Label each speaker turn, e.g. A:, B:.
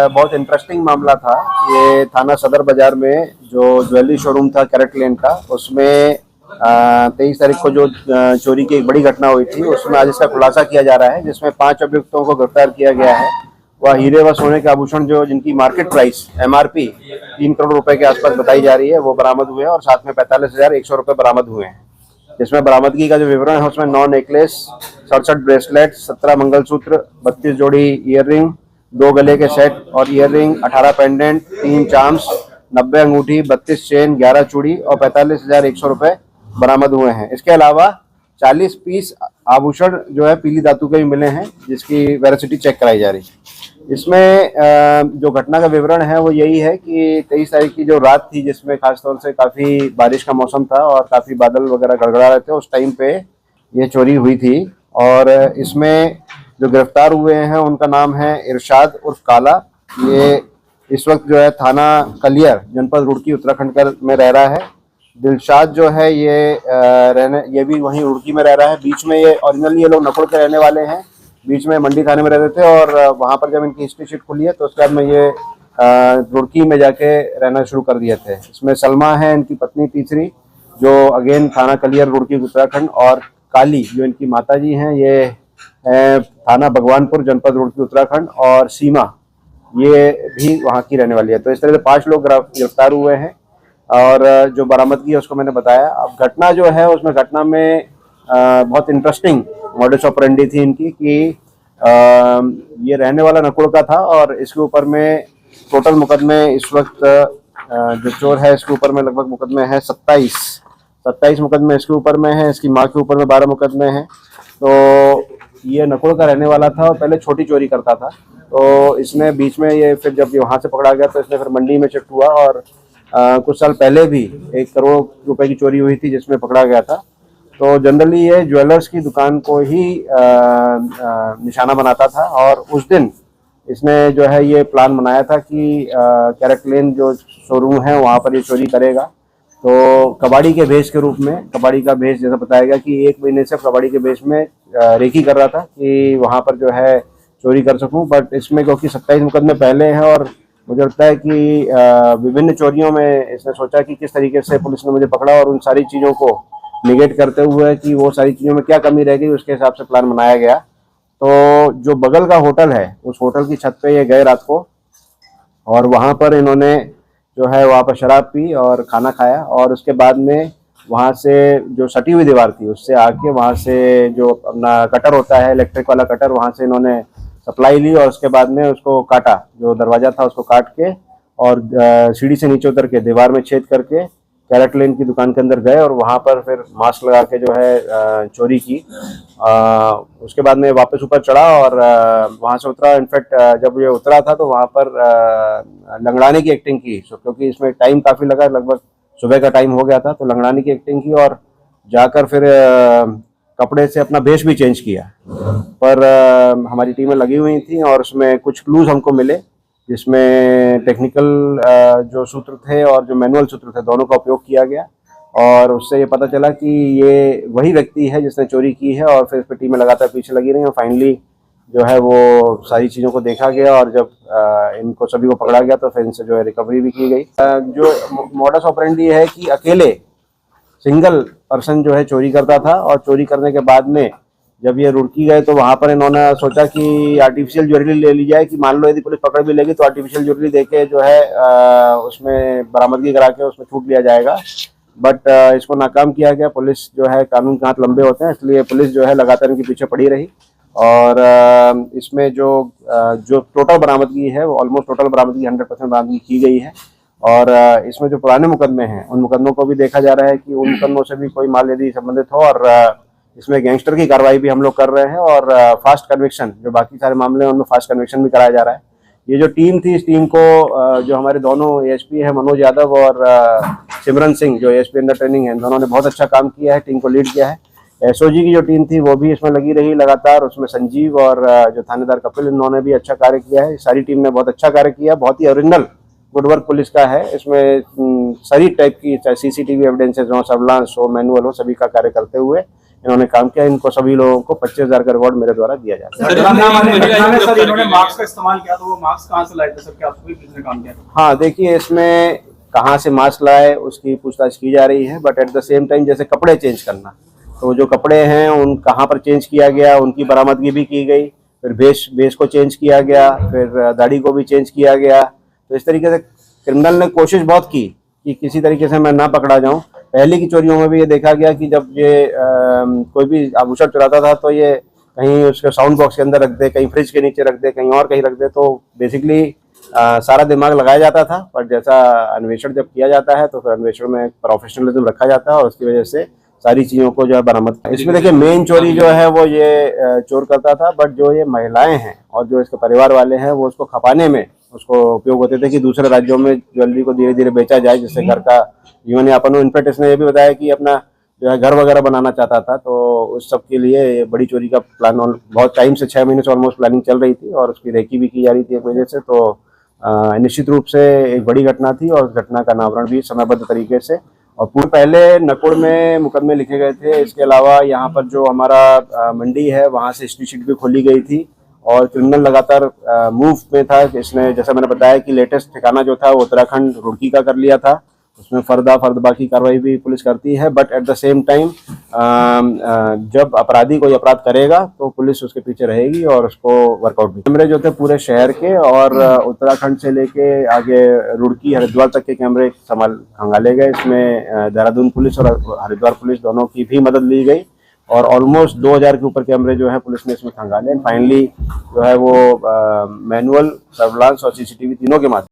A: बहुत इंटरेस्टिंग मामला था। ये थाना सदर बाजार में जो ज्वेलरी शोरूम था कैरेट लेन का, उसमें 23 तारीख को जो चोरी की एक बड़ी घटना हुई थी, उसमें आज इसका खुलासा किया जा रहा है, जिसमें 5 अभियुक्तों को गिरफ्तार किया गया है। वह हीरे व सोने के आभूषण जो जिनकी मार्केट प्राइस MRP 3 करोड़ रुपए के आसपास बताई जा रही है, वो बरामद हुए हैं और साथ में 45,100 रुपए बरामद हुए हैं। जिसमें बरामदगी का जो विवरण है उसमें 9 नेकलेस, 67 ब्रेसलेट, 17 मंगलसूत्र, 32 जोड़ी ईयररिंग, 2 गले के सेट और ईयररिंग, 18 पेंडेंट, 3 चाम्स, 90 अंगूठी, 32 चेन, 11 चूड़ी और 45,100 रुपए बरामद हुए हैं। इसके अलावा 40 पीस आभूषण जो है पीली धातु के भी मिले हैं, जिसकी वेरासिटी चेक कराई जा रही है। इसमें जो घटना का विवरण है वो यही है कि 23 तारीख की जो रात थी, जिसमें खासतौर से काफ़ी बारिश का मौसम था और काफ़ी बादल वगैरह गड़गड़ा रहे थे, उस टाइम पे ये चोरी हुई थी। और इसमें जो गिरफ्तार हुए हैं उनका नाम है इरशाद उर्फ काला। ये इस वक्त जो है थाना कलियर जनपद रुड़की उत्तराखंड में रह रहा है। दिलशाद जो है ये भी वहीं रुड़की में रह रहा है। बीच में ये ओरिजिनली ये लोग नकुड़ के रहने वाले हैं, बीच में मंडी थाने में रहते थे और वहाँ पर जब इनकी हिस्ट्री शीट खुली है तो उसके बाद में ये रुड़की में जाके रहना शुरू कर दिए थे। इसमें सलमा है इनकी पत्नी तीसरी, जो अगेन थाना कलियर रुड़की उत्तराखंड, और काली जो इनकी माताजी हैं ये है थाना भगवानपुर जनपद रुड़की उत्तराखंड, और सीमा ये भी वहाँ की रहने वाली है। तो इस तरह से 5 लोग गिरफ्तार हुए हैं और जो बरामदगी है उसको मैंने बताया। अब घटना जो है उसमें घटना में बहुत इंटरेस्टिंग मॉडस ऑपरेंडी थी इनकी कि ये रहने वाला नकुड़ का था और इसके ऊपर में टोटल मुकदमे इस वक्त जो चोर है इसके ऊपर में लगभग मुकदमे हैं 27 मुकदमे इसके ऊपर में है। इसकी माँ के ऊपर में 12 मुकदमे हैं। तो ये नकुड़ का रहने वाला था और पहले छोटी चोरी करता था। तो इसने बीच में ये फिर जब वहाँ से पकड़ा गया तो इसने फिर मंडी में शिफ्ट हुआ और कुछ साल पहले भी 1 करोड़ रुपए की चोरी हुई थी जिसमें पकड़ा गया था। तो जनरली ये ज्वेलर्स की दुकान को ही निशाना बनाता था और उस दिन इसने जो है ये प्लान बनाया था कि कैरेट लेन जो शोरूम है वहाँ पर ये चोरी करेगा। तो कबाड़ी के भेष के रूप में, कबाड़ी का भेष जैसा बताया गया कि 1 महीने से कबाड़ी के भेष में रेकी कर रहा था कि वहाँ पर जो है चोरी कर सकूँ। बट इसमें क्योंकि 27 मुकदमे पहले हैं और मुझे लगता है कि विभिन्न चोरियों में इसने सोचा कि किस तरीके से पुलिस ने मुझे पकड़ा और उन सारी चीज़ों को निगेट करते हुए कि वो सारी चीज़ों में क्या कमी रह गई, उसके हिसाब से प्लान बनाया गया। तो जो बगल का होटल है उस होटल की छत पे ये गए रात को और वहाँ पर इन्होंने जो है वहाँ पर शराब पी और खाना खाया और उसके बाद में वहाँ से जो सटी हुई दीवार थी उससे आके वहाँ से जो अपना कटर होता है इलेक्ट्रिक वाला कटर, वहाँ से इन्होंने सप्लाई ली और उसके बाद में उसको काटा, जो दरवाज़ा था उसको काट के और सीढ़ी से नीचे उतर के दीवार में छेद करके कैरेट लेन की दुकान के अंदर गए और वहाँ पर फिर मास्क लगा के जो है चोरी की। उसके बाद में वापस ऊपर चढ़ा और वहाँ से उतरा। इनफैक्ट जब ये उतरा था तो वहाँ पर लंगड़ाने की एक्टिंग की, क्योंकि इसमें टाइम काफ़ी लगा, लगभग सुबह का टाइम हो गया था। तो लंगड़ाने की एक्टिंग की और जाकर फिर कपड़े से अपना भेष भी चेंज किया। पर हमारी टीमें लगी हुई थी और उसमें कुछ क्लूज हमको मिले, जिसमें टेक्निकल जो सूत्र थे और जो मैनुअल सूत्र थे दोनों का उपयोग किया गया और उससे ये पता चला कि ये वही व्यक्ति है जिसने चोरी की है। और फिर इस पर टीमें लगातार पीछे लगी रही और फाइनली जो है वो सारी चीज़ों को देखा गया और जब इनको सभी को पकड़ा गया तो फिर इनसे जो है रिकवरी भी की गई। जो मॉडस ऑपरेंडी है कि अकेले सिंगल पर्सन जो है चोरी करता था और चोरी करने के बाद में जब ये रुड़की गए तो वहाँ पर इन्होंने सोचा कि आर्टिफिशियल ज्वेलरी ले ली जाए कि मान लो यदि पुलिस पकड़ भी लेगी तो आर्टिफिशियल ज्वेलरी देके जो है उसमें बरामदगी करा के उसमें छूट लिया जाएगा। बट इसको नाकाम किया गया। पुलिस जो है कानून के हाथ लंबे होते हैं, इसलिए पुलिस जो है लगातार इनके पीछे पड़ी रही और इसमें जो टोटल बरामदगी है वो ऑलमोस्ट टोटल बरामदगी 100% बरामदगी की गई है। और इसमें जो पुराने मुकदमे हैं उन मुकदमों को भी देखा जा रहा है कि उन मुकदमों से भी कोई माल यदि संबंधित हो और इसमें गैंगस्टर की कार्रवाई भी हम लोग कर रहे हैं और फास्ट कन्विक्शन, जो बाकी सारे मामले हैं उनमें फास्ट कन्विक्शन भी कराया जा रहा है। ये जो टीम थी, इस टीम को जो हमारे दोनों एएसपी है मनोज यादव और सिमरन सिंह जो एएसपी अंडर ट्रेनिंग है, दोनों ने बहुत अच्छा काम किया है, टीम को लीड किया है। एसओजी की जो टीम थी वो भी इसमें लगी रही लगातार, उसमें संजीव और जो थानेदार कपिल, इन्होंने भी अच्छा कार्य किया है। सारी टीम ने बहुत अच्छा कार्य किया, बहुत ही ओरिजिनल गुडवर्क पुलिस का है। इसमें सारी टाइप की चाहे सीसीटीवी एविडेंसेज हो, सर्विलांस हो, मैनुअल हो, सभी का कार्य करते हुए इन्होंने काम किया। इनको सभी लोगों को 25,000 का रिवॉर्ड मेरे द्वारा दिया जाता है।
B: सर इन्होंने मास्क का इस्तेमाल किया, तो वो मास्क कहाँ से लाए थे सर? क्या आपको भी किसने काम किया?
A: हाँ, देखिए, इसमें कहाँ से मास्क लाए उसकी पूछताछ की जा रही है, but at the same time जैसे कपड़े चेंज करना, तो जो कपड़े हैं उन कहाँ पर चेंज किया गया, उनकी बरामदगी भी की गई। फिर भेष को चेंज किया गया, फिर दाढ़ी को भी चेंज किया गया। तो इस तरीके से क्रिमिनल ने कोशिश बहुत की कि किसी तरीके से मैं ना पकड़ा जाऊं। पहले की चोरियों में भी ये देखा गया कि जब ये कोई भी आभूषण चुराता था तो ये कहीं उसके साउंड बॉक्स के अंदर रख दे, कहीं फ्रिज के नीचे रख दे, कहीं और कहीं रख दे। तो बेसिकली सारा दिमाग लगाया जाता था, पर जैसा अन्वेषण जब किया जाता है तो फिर अन्वेषण में प्रोफेशनलिज्म रखा जाता है और उसकी वजह से सारी चीज़ों को जो है बरामद। इसमें देखिए मेन चोरी जो है वो ये चोर करता था, बट जो ये महिलाएं हैं और जो इसके परिवार वाले हैं वो उसको खपाने में उसको उपयोग होते थे कि दूसरे राज्यों में ज्वेलरी को धीरे धीरे बेचा जाए, जिससे घर का जीवन यापन हो। इनफैक्ट इसने ये भी बताया कि अपना जो है घर वगैरह बनाना चाहता था, तो उस सब के लिए बड़ी चोरी का प्लान बहुत टाइम से 6 महीने से ऑलमोस्ट प्लानिंग चल रही थी और उसकी रेकी भी की जा रही थी एक वजह से। तो निश्चित रूप से एक बड़ी घटना थी और उस घटना का अनावरण भी समयबद्ध तरीके से और पूरे पहले नकुड़ में मुकदमे लिखे गए थे। इसके अलावा यहाँ पर जो हमारा मंडी है वहाँ से हिस्ट्री शीट भी खोली गई थी और क्रिमिनल लगातार मूव में था। इसने जैसा मैंने बताया कि लेटेस्ट ठिकाना जो था वो उत्तराखंड रुड़की का कर लिया था, उसमें फर्द बाकी कार्रवाई भी पुलिस करती है। But at the same time जब अपराधी कोई अपराध करेगा तो पुलिस उसके पीछे रहेगी और उसको वर्कआउट भी। कैमरे जो थे पूरे शहर के और उत्तराखंड से लेके आगे रुड़की हरिद्वार तक के कैमरे खंगाले गए। इसमें देहरादून पुलिस और हरिद्वार पुलिस दोनों की भी मदद ली गई और ऑलमोस्ट 2000 के ऊपर कैमरे जो है पुलिस ने इसमें खंगाले। फाइनली जो है वो मैनुअल सर्विलांस और CCTV तीनों के माध्यम